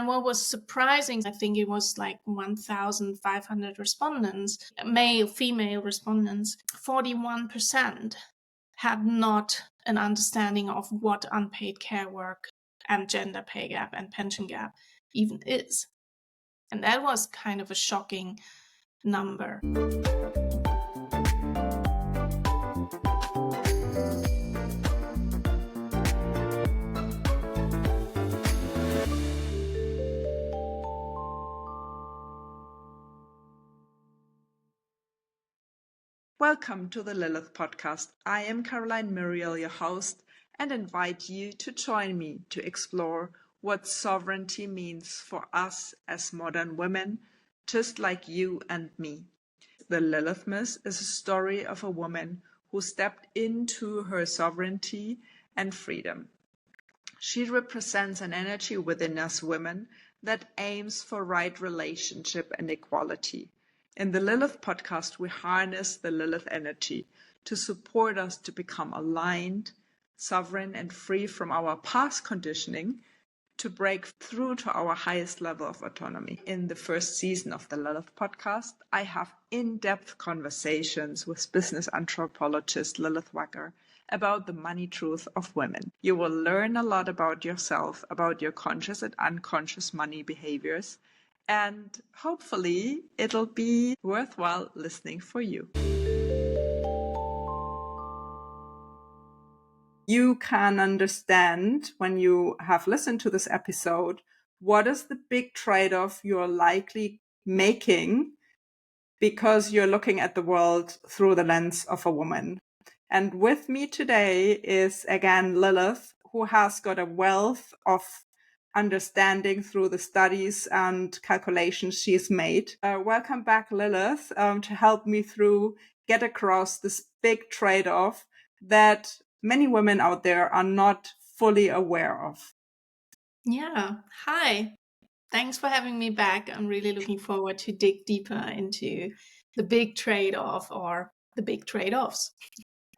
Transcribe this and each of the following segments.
And what was surprising, I think it was like 1,500 respondents, male, female respondents, 41% had not an understanding of what unpaid care work and gender pay gap and pension gap even is. And that was kind of a shocking number. Welcome to the Lilith podcast. I am Caroline Myriel, your host, and invite you to join me to explore what sovereignty means for us as modern women, just like you and me. The Lilith myth is a story of a woman who stepped into her sovereignty and freedom. She represents an energy within us women that aims for right relationship and equality. In the Lilith podcast, we harness the Lilith energy to support us to become aligned, sovereign, and free from our past conditioning to break through to our highest level of autonomy. In the first season of the Lilith podcast, I have in-depth conversations with business anthropologist Lilith Wacker about the money truth of women. You will learn a lot about yourself, about your conscious and unconscious money behaviors, and hopefully it'll be worthwhile listening for you. You can understand when you have listened to this episode, what is the big trade-off you're likely making because you're looking at the world through the lens of a woman. And with me today is again Lilith, who has got a wealth of understanding through the studies and calculations she's made. Welcome back, Lilith, to help me get across this big trade-off that many women out there are not fully aware of. Yeah. Hi. Thanks for having me back. I'm really looking forward to dig deeper into the big trade-off or the big trade-offs.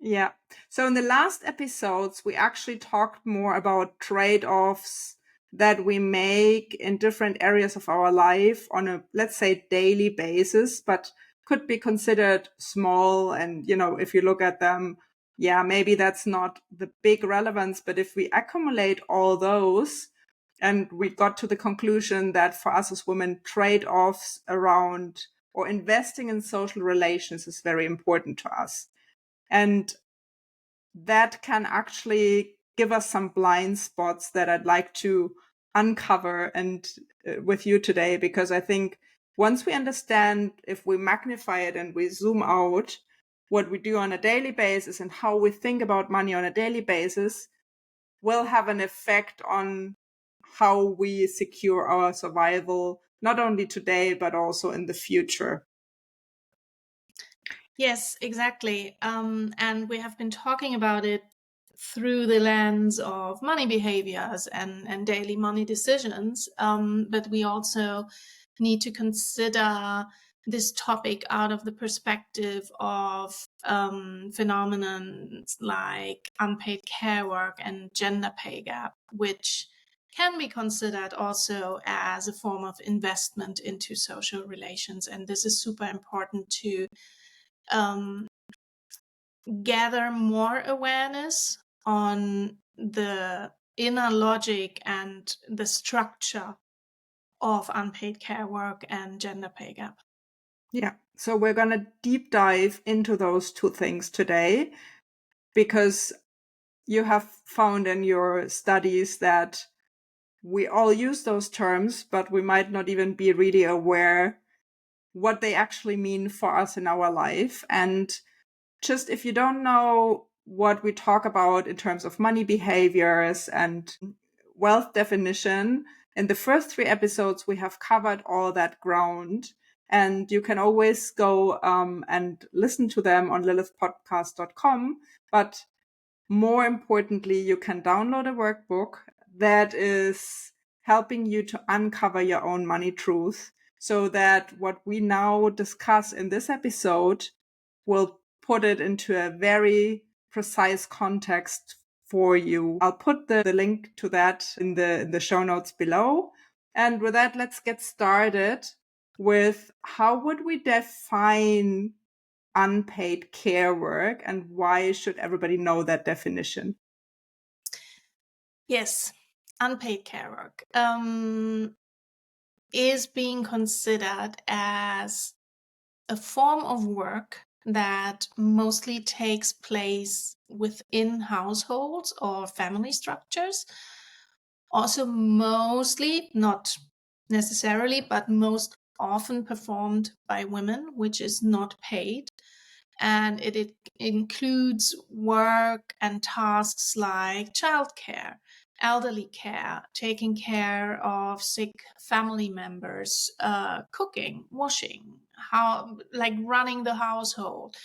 Yeah. So in the last episodes, we actually talked more about trade-offs that we make in different areas of our life on a, let's say, daily basis, but could be considered small. And, if you look at them, yeah, maybe that's not the big relevance. But if we accumulate all those, and we got to the conclusion that for us as women, trade-offs around or investing in social relations is very important to us. And that can actually give us some blind spots that I'd like to uncover and with you today, because I think once we understand, if we magnify it and we zoom out what we do on a daily basis and how we think about money on a daily basis, will have an effect on how we secure our survival, not only today, but also in the future. Yes, exactly. And we have been talking about it through the lens of money behaviors and daily money decisions. But we also need to consider this topic out of the perspective of phenomenon like unpaid care work and gender pay gap, which can be considered also as a form of investment into social relations. And this is super important to gather more awareness on the inner logic and the structure of unpaid care work and gender pay gap. Yeah, so we're going to deep dive into those two things today, because you have found in your studies that we all use those terms, but we might not even be really aware what they actually mean for us in our life. And just if you don't know what we talk about in terms of money behaviors and wealth definition, in the first 3 episodes, we have covered all that ground. And you can always go and listen to them on lilithpodcast.com. But more importantly, you can download a workbook that is helping you to uncover your own money truth, so that what we now discuss in this episode will put it into a very precise context for you. I'll put the link to that in the show notes below. And with that, let's get started with how would we define unpaid care work and why should everybody know that definition? Yes, unpaid care work is being considered as a form of work that mostly takes place within households or family structures. Also, mostly, not necessarily, but most often performed by women, which is not paid. And it includes work and tasks like childcare, elderly care, taking care of sick family members, cooking, washing, like running the household,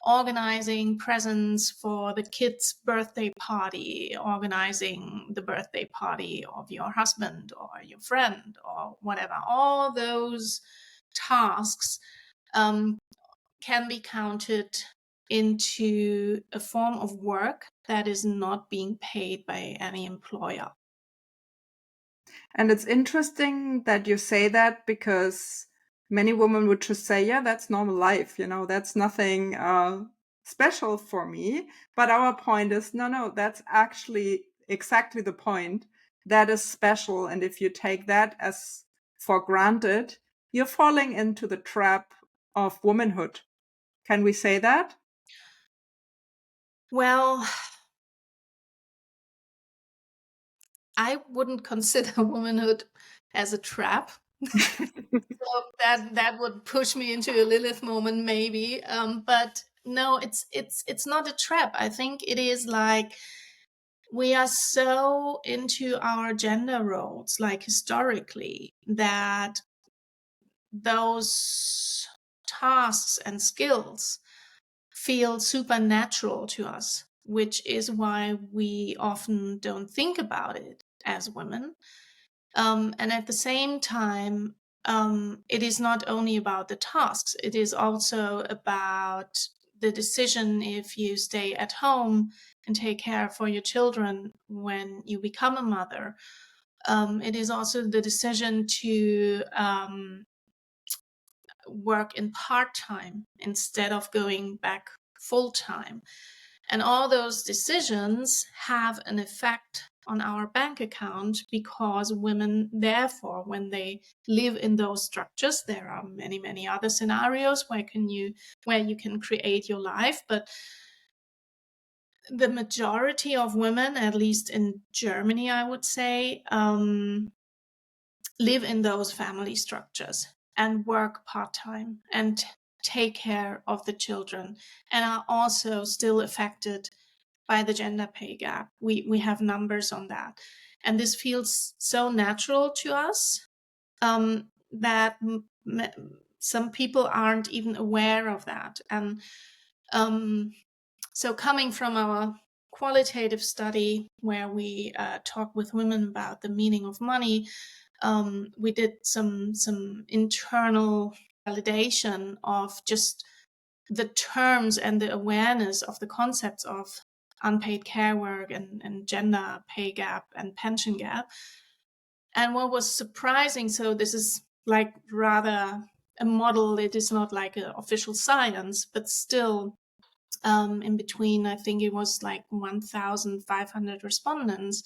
organizing presents for the kid's birthday party, organizing the birthday party of your husband or your friend or whatever. All those tasks can be counted into a form of work that is not being paid by any employer. And it's interesting that you say that because many women would just say, yeah, that's normal life. That's nothing special for me. But our point is, no, that's actually exactly the point. That is special. And if you take that as for granted, you're falling into the trap of womanhood. Can we say that? Well, I wouldn't consider womanhood as a trap. So that would push me into a Lilith moment, maybe. But no, it's not a trap. I think it is like we are so into our gender roles, like historically, that those tasks and skills feel supernatural to us, which is why we often don't think about it as women. And at the same time, it is not only about the tasks, it is also about the decision if you stay at home and take care for your children when you become a mother. It is also the decision to work in part time instead of going back full time. And all those decisions have an effect on our bank account because women, therefore, when they live in those structures, there are many, many other scenarios where you can create your life. But the majority of women, at least in Germany, I would say, live in those family structures and work part-time and take care of the children and are also still affected by the gender pay gap. We have numbers on that. And this feels so natural to us that some people aren't even aware of that. And so coming from our qualitative study where we talk with women about the meaning of money, we did some internal validation of just the terms and the awareness of the concepts of unpaid care work and gender pay gap and pension gap. And what was surprising, so this is like rather a model, it is not like an official science, but still in between, I think it was like 1,500 respondents,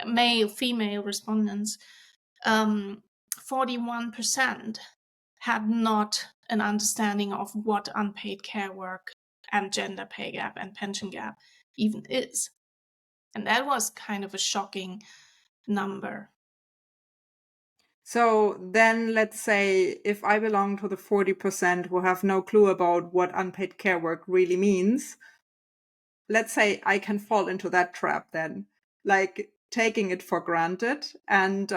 male, female respondents, 41% had not an understanding of what unpaid care work and gender pay gap and pension gap even is. And that was kind of a shocking number. So then let's say if I belong to the 40% who have no clue about what unpaid care work really means, let's say I can fall into that trap then, like taking it for granted and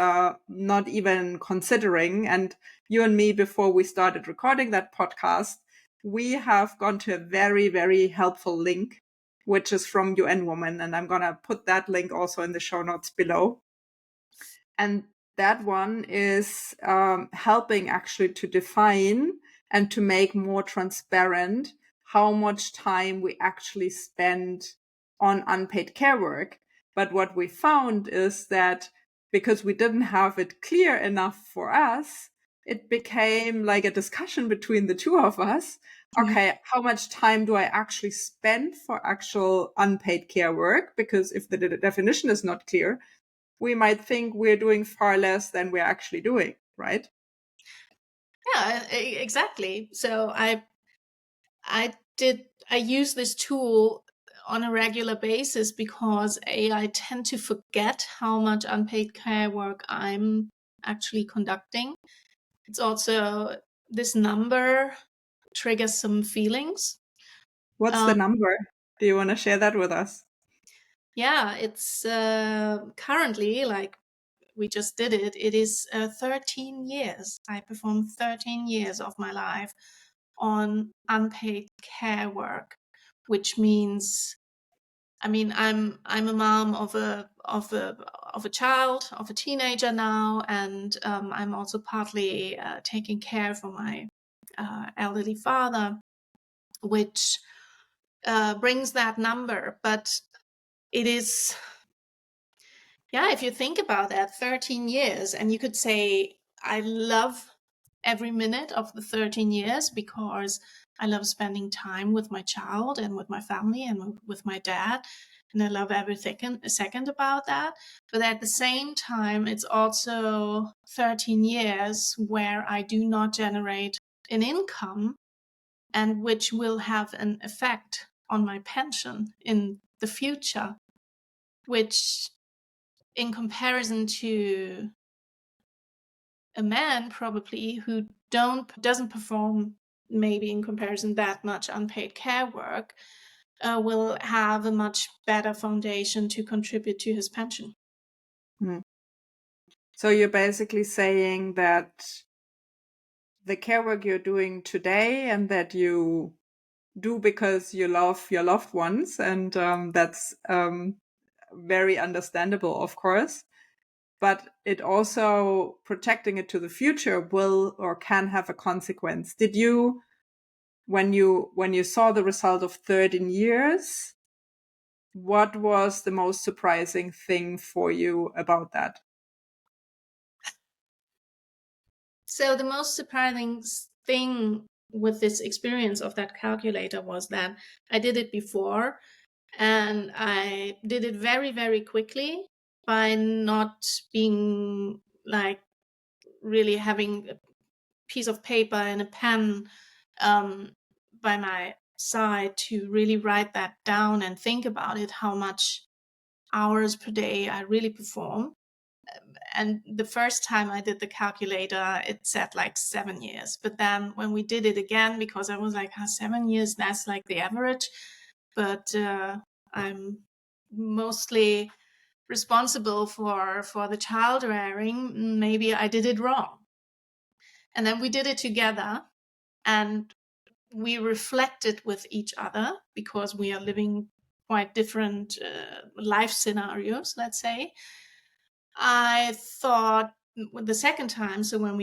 not even considering. And you and me, before we started recording that podcast, we have gone to a very, very helpful link, which is from UN Woman. And I'm going to put that link also in the show notes below. And that one is helping actually to define and to make more transparent how much time we actually spend on unpaid care work. But what we found is that because we didn't have it clear enough for us, it became like a discussion between the two of us. Okay, how much time do I actually spend for actual unpaid care work? Because if the definition is not clear, we might think we're doing far less than we're actually doing, right? Yeah, exactly. So I use this tool on a regular basis because I tend to forget how much unpaid care work I'm actually conducting. It's also, this number triggers some feelings. What's the Um, number? Do you want to share that with us? yeah, it's currently, like we just did it, it is 13 years. I performed 13 years of my life on unpaid care work, which means, I mean, I'm a mom of a child, of a teenager now, and I'm also partly taking care for my elderly father, which brings that number. But it is, yeah, if you think about that, 13 years, and you could say, I love every minute of the 13 years because I love spending time with my child and with my family and with my dad. And I love every second about that. But at the same time, it's also 13 years where I do not generate an income, and which will have an effect on my pension in the future, which, in comparison to a man probably who doesn't perform, maybe in comparison, that much unpaid care work, will have a much better foundation to contribute to his pension. Hmm. So you're basically saying that the care work you're doing today and that you do because you love your loved ones, and that's very understandable, of course. But it also, protecting it to the future will or can have a consequence. Did you, when you saw the result of 13 years, what was the most surprising thing for you about that? So the most surprising thing with this experience of that calculator was that I did it before, and I did it very, very quickly by not being like really having a piece of paper and a pen um, by my side to really write that down and think about it, how much hours per day I really perform. And the first time I did the calculator, it said like 7 years. But then when we did it again, because I was like, 7 years, that's like the average. But I'm mostly responsible for the child rearing. Maybe I did it wrong. And then we did it together, and we reflected with each other because we are living quite different life scenarios, let's say. I thought the second time, so when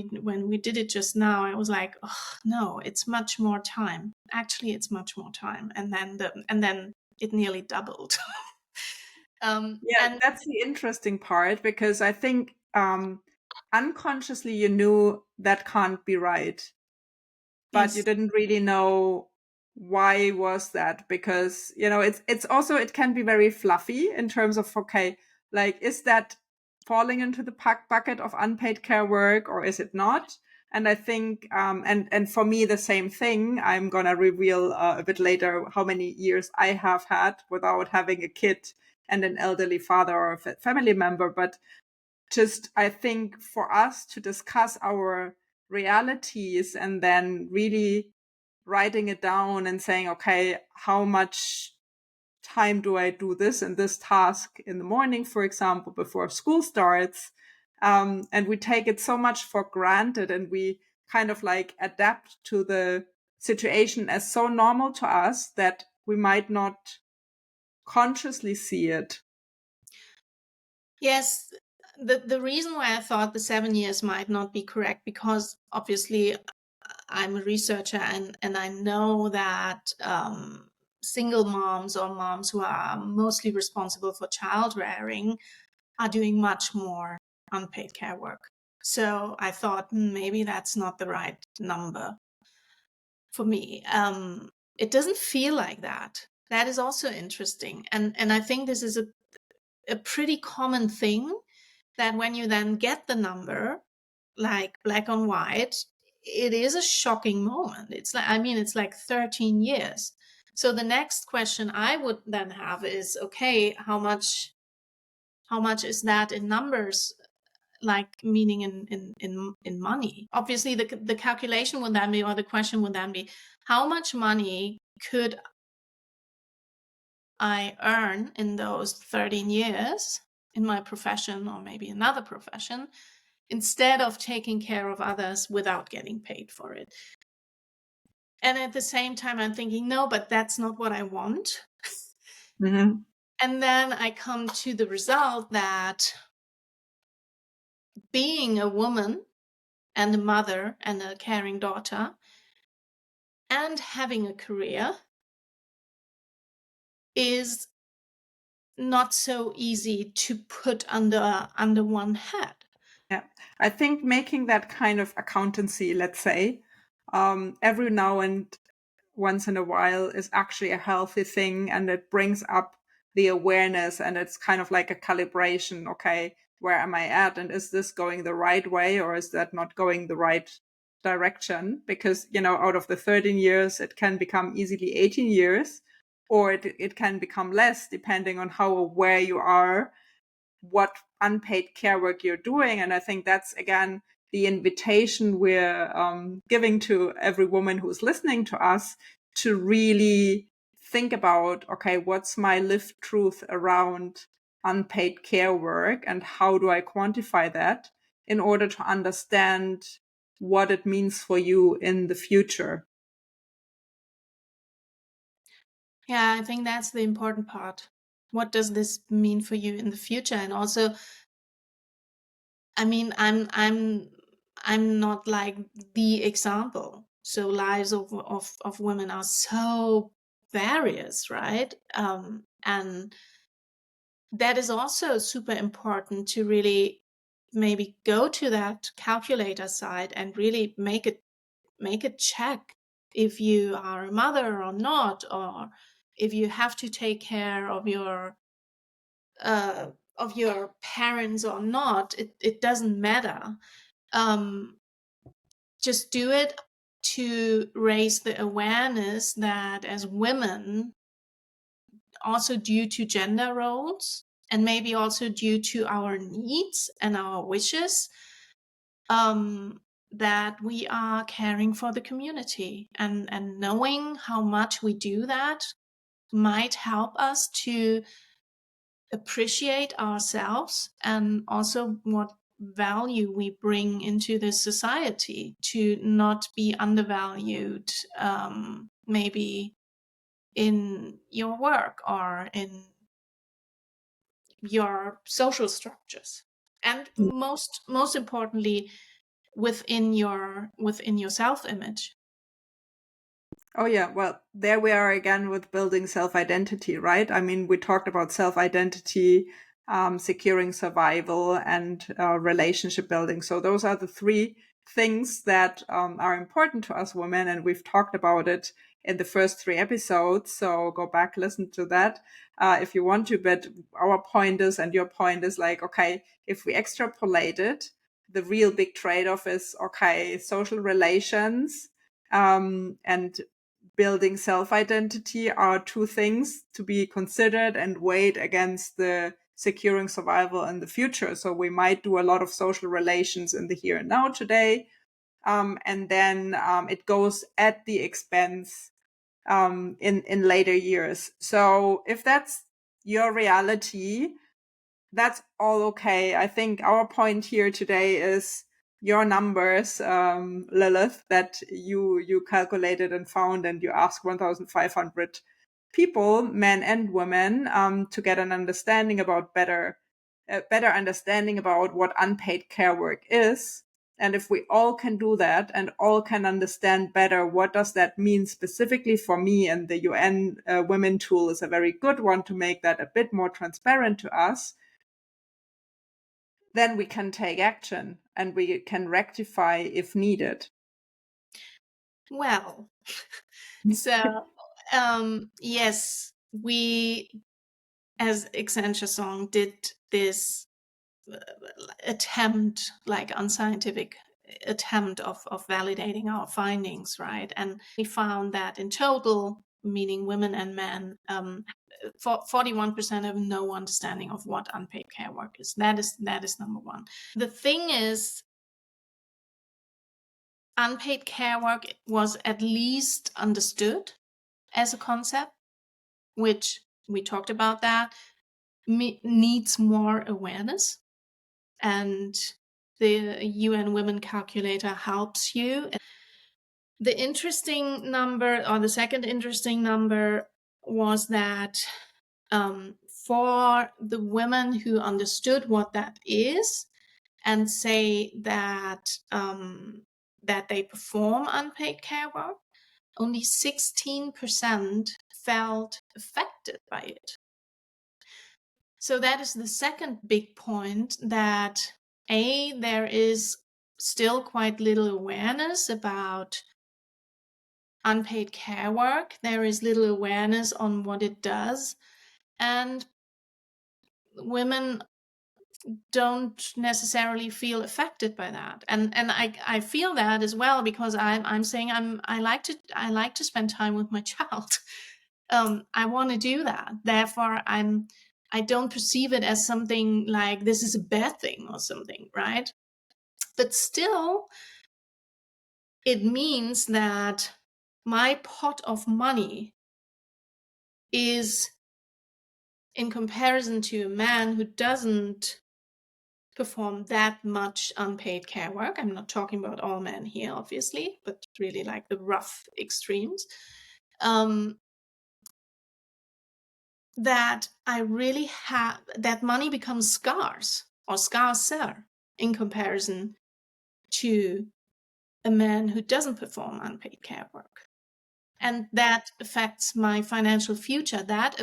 we did it just now, I was like, oh no, it's much more time. Actually, it's much more time. And then it nearly doubled. Yeah, And that's the interesting part, because I think unconsciously you knew that can't be right, but you yes, didn't really know why was that, because it's also, it can be very fluffy in terms of, okay, like, is that falling into the bucket of unpaid care work or is it not? And I think and for me, the same thing. I'm gonna reveal a bit later how many years I have had without having a kid and an elderly father or a family member. But just, I think, for us to discuss our realities and then really writing it down and saying, okay, how much time do I do this and this task in the morning, for example, before school starts? And we take it so much for granted, and we kind of like adapt to the situation as so normal to us that we might not consciously see it. yes. The reason why I thought the 7 years might not be correct, because obviously I'm a researcher, and I know that single moms or moms who are mostly responsible for child rearing are doing much more unpaid care work. So I thought maybe that's not the right number for me. It doesn't feel like that. That is also interesting. And I think this is a pretty common thing, that when you then get the number, like black on white, it is a shocking moment. It's like, I mean, it's like 13 years. So the next question I would then have is, okay, how much is that in numbers, like meaning in money? Obviously the calculation would then be, or the question would then be, how much money could I earn in those 13 years in my profession, or maybe another profession, instead of taking care of others without getting paid for it? And at the same time, I'm thinking, no, but that's not what I want. Mm-hmm. And then I come to the result that being a woman and a mother and a caring daughter and having a career is not so easy to put under one head. Yeah, I think making that kind of accountancy, let's say, every now and once in a while is actually a healthy thing, and it brings up the awareness, and it's kind of like a calibration. Okay, where am I at, and is this going the right way, or is that not going the right direction? Because, out of the 13 years, it can become easily 18 years, or it can become less, depending on how aware you are what unpaid care work you're doing. And I think that's, again, the invitation we're giving to every woman who's listening to us, to really think about, okay, what's my lived truth around unpaid care work, and how do I quantify that in order to understand what it means for you in the future. Yeah, I think that's the important part. What does this mean for you in the future? And also, I mean, I'm not like the example. So lives of women are so various, right? And that is also super important to really maybe go to that calculator side and really make a check if you are a mother or not, or if you have to take care of your parents or not. It doesn't matter. um, just do it to raise the awareness that as women, also due to gender roles and maybe also due to our needs and our wishes, that we are caring for the community, and knowing how much we do that might help us to appreciate ourselves, and also what value we bring into this society, to not be undervalued, maybe in your work or in your social structures, and most importantly within your self-image. Oh, yeah. Well, there we are again with building self-identity, right? I mean, we talked about self-identity, securing survival, and relationship building. So those are the three things that are important to us women. And we've talked about it in the first 3 episodes. So go back, listen to that if you want to. But our point is, and your point is, like, okay, if we extrapolate it, the real big trade-off is, okay, social relations and building self-identity are two things to be considered and weighed against the securing survival in the future. So we might do a lot of social relations in the here and now today, and then it goes at the expense in later years. So if that's your reality, that's all okay. I think our point here today is your numbers, Lilith, that you calculated and found, and you asked 1,500 people, men and women, to get an understanding about better understanding about what unpaid care work is. And if we all can do that, and all can understand better what does that mean specifically for me, and the UN Women tool is a very good one to make that a bit more transparent to us, then we can take action and we can rectify if needed. Well, so yes, we as Accenture Song did this attempt, like unscientific attempt of validating our findings, right? And we found that in total, meaning women and men, 41% have no understanding of what unpaid care work is. That is number one. The thing is, unpaid care work was at least understood as a concept, which we talked about that, needs more awareness. And the UN Women Calculator helps you. The interesting number, or the second interesting number, was that for the women who understood what that is and say that that they perform unpaid care work, only 16% felt affected by it. So that is the second big point, that there is still quite little awareness about unpaid care work. There is little awareness on what it does. And women don't necessarily feel affected by that. And I feel that as well, because I'm saying I like to spend time with my child. I want to do that. Therefore, I don't perceive it as something like this is a bad thing or something, right? But still, it means that my pot of money is, in comparison to a man who doesn't perform that much unpaid care work. I'm not talking about all men here, obviously, but really like the rough extremes. That I really have, that money becomes scarce or scarcer in comparison to a man who doesn't perform unpaid care work. And that affects my financial future. That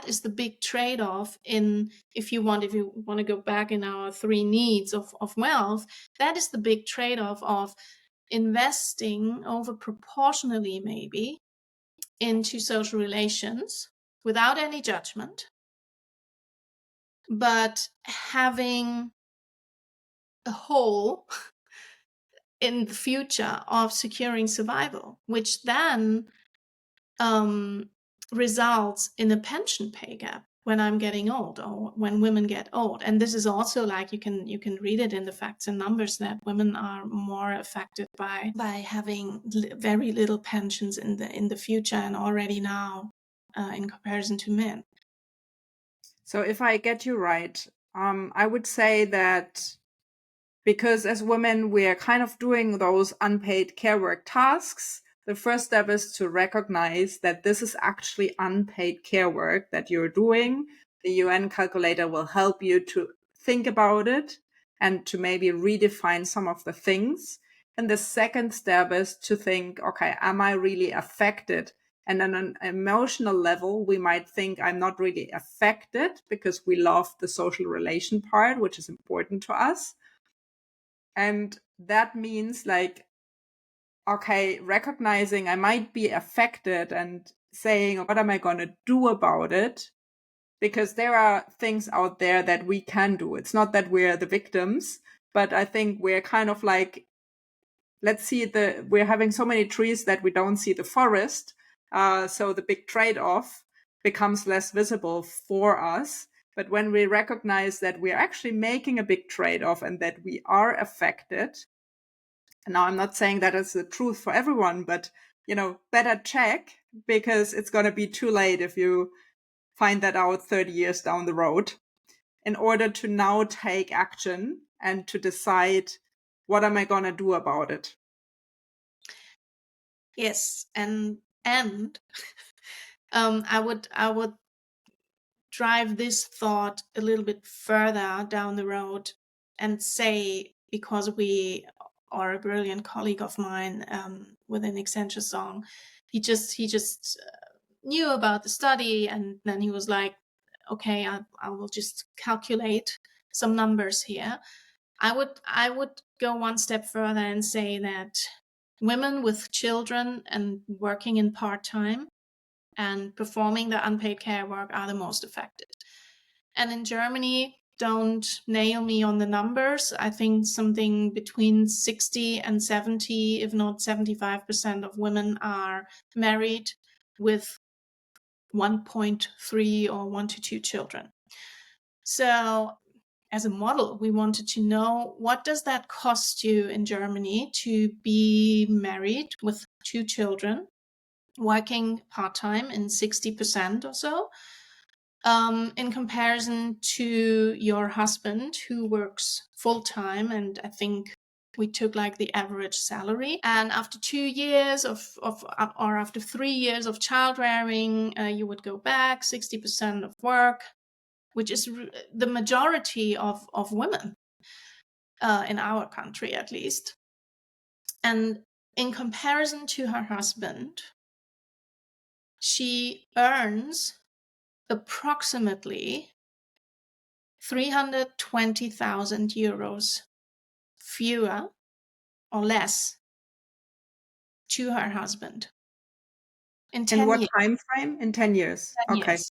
is the big trade-off if you want to go back in our 3 needs of wealth, that is the big trade-off of investing over proportionally, maybe, into social relations without any judgment, but having a hole in the future of securing survival, which then results in a pension pay gap when I'm getting old, or when women get old. And this is also, like, you can read it in the facts and numbers, that women are more affected by having very little pensions in the future, and already now, in comparison to men. So if I get you right, I would say that because as women, we are kind of doing those unpaid care work tasks. The first step is to recognize that this is actually unpaid care work that you're doing. The UN calculator will help you to think about it and to maybe redefine some of the things. And the second step is to think, okay, am I really affected? And on an emotional level, we might think I'm not really affected because we love the social relation part, which is important to us. And that means, like, okay, recognizing I might be affected and saying, what am I going to do about it? Because there are things out there that we can do. It's not that we're the victims, but I think we're kind of like, we're having so many trees that we don't see the forest. So the big trade-off becomes less visible for us. But when we recognize that we're actually making a big trade-off and that we are affected, and now I'm not saying that is the truth for everyone, but, better check, because it's going to be too late if you find that out 30 years down the road, in order to now take action and to decide, what am I going to do about it? Yes, and I would drive this thought a little bit further down the road and say, because or a brilliant colleague of mine within Accenture Song, he just knew about the study, and then he was like, okay, I will just calculate some numbers here. I would go one step further and say that women with children and working in part-time and performing the unpaid care work are the most affected. And in Germany, don't nail me on the numbers. I think something between 60 and 70, if not 75% of women are married with 1.3 or 1 to 2 children. So as a model, we wanted to know, what does that cost you in Germany to be married with 2 children, working part-time in 60% or so, in comparison to your husband who works full-time. And I think we took like the average salary. And after 2 years or after 3 years of child rearing, you would go back 60% of work, which is the majority of women in our country, at least. And in comparison to her husband, she earns approximately 320,000 euros fewer or less to her husband in 10 In what years. time frame? In 10 years. 10 Okay. years.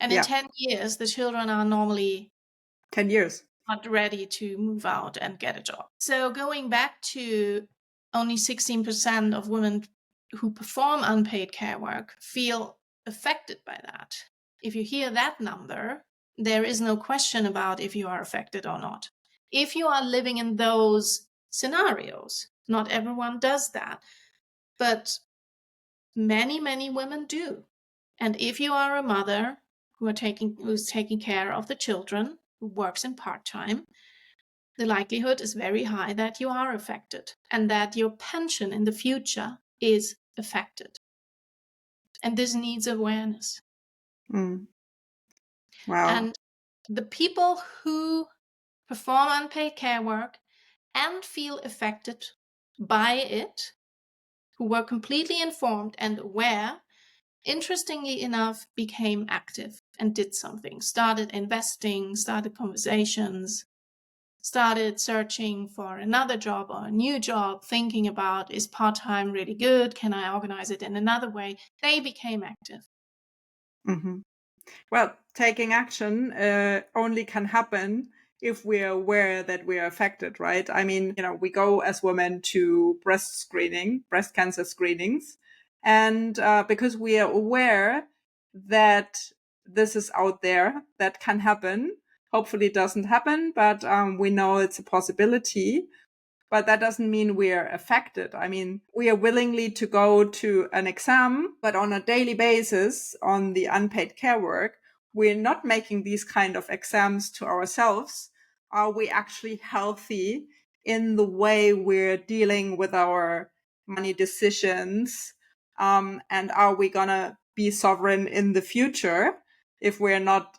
And in Yeah. 10 years, the children are normally 10 years. not ready to move out and get a job. So going back to only 16% of women who perform unpaid care work feel affected by that. If you hear that number, there is no question about if you are affected or not. If you are living in those scenarios, not everyone does that, but many, many women do. And if you are a mother who's taking care of the children, who works in part-time, the likelihood is very high that you are affected and that your pension in the future is affected. And this needs awareness. Mm. Wow. And the people who perform unpaid care work and feel affected by it, who were completely informed and aware, interestingly enough, became active and did something, started investing, started conversations, started searching for another job or a new job, thinking about, is part-time really good? Can I organize it in another way? They became active. Mm-hmm. Well, taking action only can happen if we're aware that we're affected, right? I mean, we go as women to breast cancer screenings, and because we are aware that this is out there, that can happen. Hopefully it doesn't happen, but we know it's a possibility. But that doesn't mean we're affected. I mean, we are willingly to go to an exam, but on a daily basis on the unpaid care work, we're not making these kind of exams to ourselves. Are we actually healthy in the way we're dealing with our money decisions? And are we going to be sovereign in the future if we're not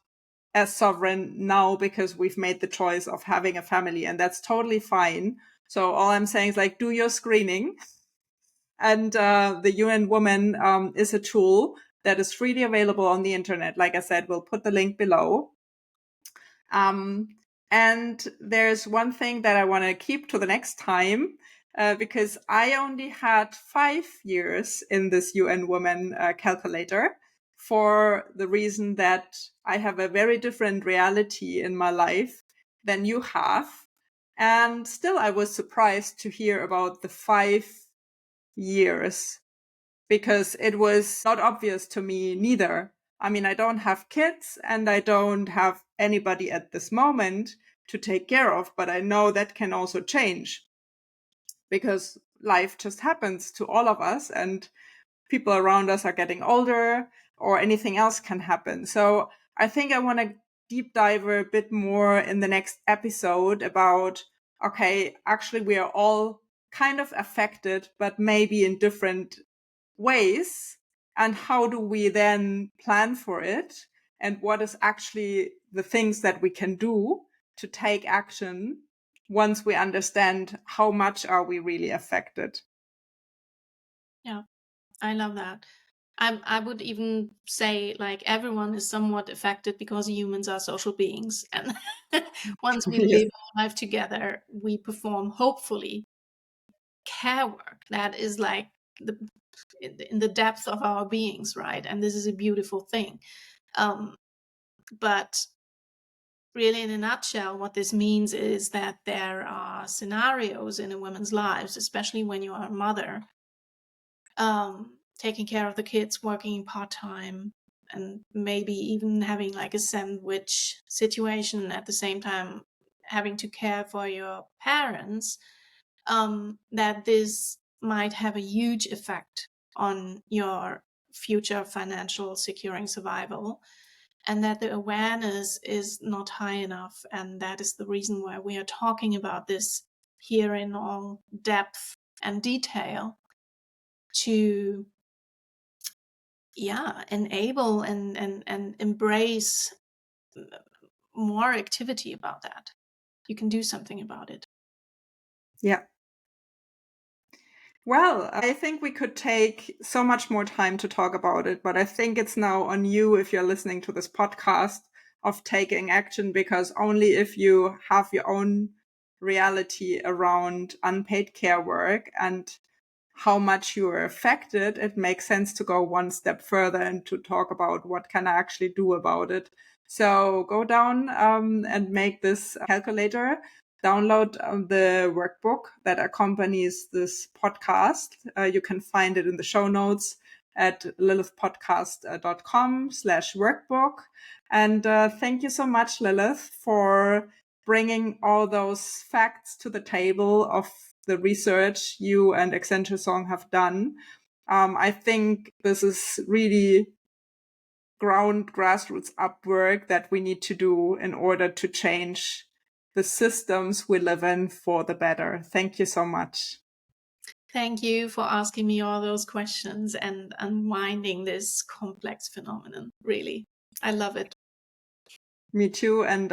as sovereign now because we've made the choice of having a family? And that's totally fine. So all I'm saying is, like, do your screening. And the UN Woman is a tool that is freely available on the internet. Like I said, we'll put the link below. And there's one thing that I want to keep to the next time, because I only had 5 years in this UN Woman calculator, for the reason that I have a very different reality in my life than you have. And still, I was surprised to hear about the 5 years, because it was not obvious to me neither. I mean, I don't have kids and I don't have anybody at this moment to take care of, but I know that can also change, because life just happens to all of us and people around us are getting older, or anything else can happen. So I think I want to deep dive a bit more in the next episode about, okay, actually we are all kind of affected, but maybe in different ways. And how do we then plan for it? And what is actually the things that we can do to take action once we understand how much are we really affected? Yeah, I love that. I would even say like everyone is somewhat affected because humans are social beings. And once we Yes. live our life together, we perform, hopefully, care work that is like the, in the depth of our beings, right? And this is a beautiful thing. But really, in a nutshell, what this means is that there are scenarios in a woman's lives, especially when you are a mother, taking care of the kids, working part-time, and maybe even having like a sandwich situation at the same time, having to care for your parents, that this might have a huge effect on your future financial securing survival, and that the awareness is not high enough. And that is the reason why we are talking about this here in all depth and detail, to enable and embrace more activity about that. You can do something about it. Yeah. Well, I think we could take so much more time to talk about it, but I think it's now on you, if you're listening to this podcast, of taking action, because only if you have your own reality around unpaid care work and how much you are affected, it makes sense to go one step further and to talk about what can I actually do about it. So go down and make this calculator. Download the workbook that accompanies this podcast. You can find it in the show notes at lilithpodcast.com/workbook. And thank you so much, Lilith, for bringing all those facts to the table of the research you and Accenture Song have done. I think this is really grassroots up work that we need to do in order to change the systems we live in for the better. Thank you so much. Thank you for asking me all those questions and unwinding this complex phenomenon. Really, I love it. Me too. And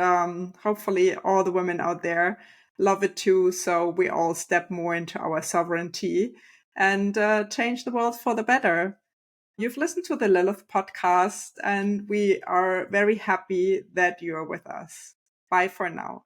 hopefully all the women out there love it too. So we all step more into our sovereignty and change the world for the better. You've listened to the Lilith podcast, and we are very happy that you're with us. Bye for now.